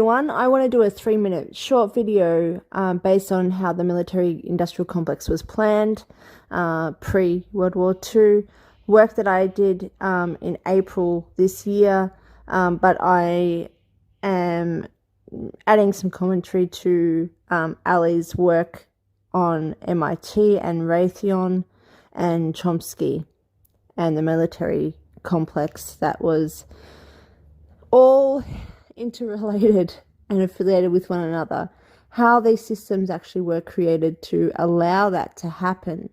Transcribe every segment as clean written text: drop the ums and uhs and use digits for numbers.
everyone. I want to do a 3-minute short video based on how the military-industrial complex was planned pre-World War II. Work that I did in April this year, but I am adding some commentary to Ali's work on MIT and Raytheon and Chomsky and the military complex that was all interrelated and affiliated with one another, how these systems actually were created to allow that to happen.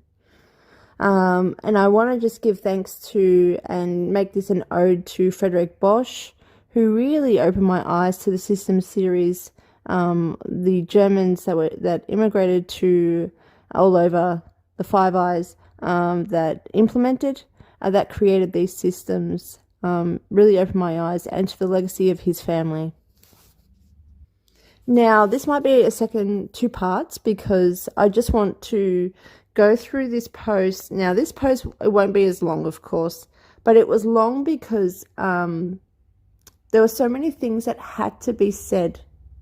And I want to just give thanks to and make this an ode to Frederick Bosch, who really opened my eyes to the systems theories. The Germans that immigrated to all over the Five Eyes that implemented, that created these systems. Really opened my eyes, and to the legacy of his family. Now, this might be a second 2 parts because I just want to go through this post. Now, this post, it won't be as long, of course, but it was long because there were so many things that had to be said,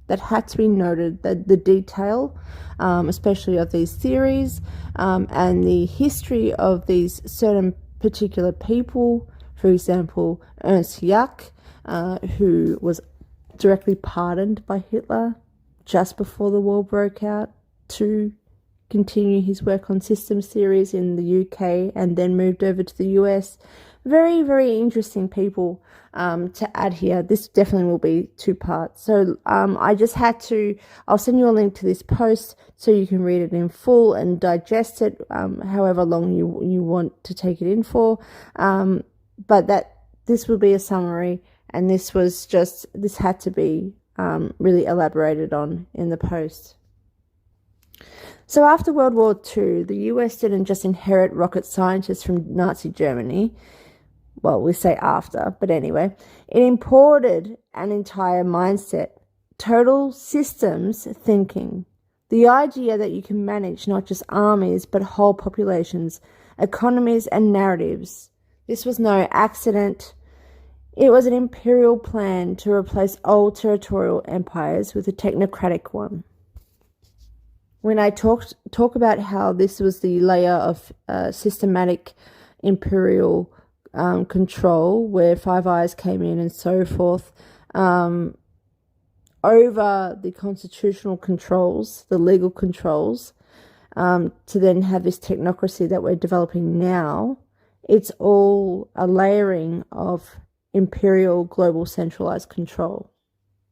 that had to be noted, that the detail, especially of these theories and the history of these certain particular people. For example, Ernst Jach, who was directly pardoned by Hitler just before the war broke out to continue his work on systems theories in the UK and then moved over to the US. Very, very interesting people to add here. This definitely will be 2 parts. So I just had to, I'll send you a link to this post so you can read it in full and digest it however long you want to take it in for. But this will be a summary, and this had to be really elaborated on in the post. So after World War II, the US didn't just inherit rocket scientists from Nazi Germany. Well, we say after, but anyway, it imported an entire mindset, total systems thinking. The idea that you can manage not just armies, but whole populations, economies, and narratives. This was no accident. It was an imperial plan to replace old territorial empires with a technocratic one. When I talk about how this was the layer of systematic imperial control, where Five Eyes came in and so forth, over the constitutional controls, the legal controls, to then have this technocracy that we're developing now, it's all a layering of imperial global centralized control.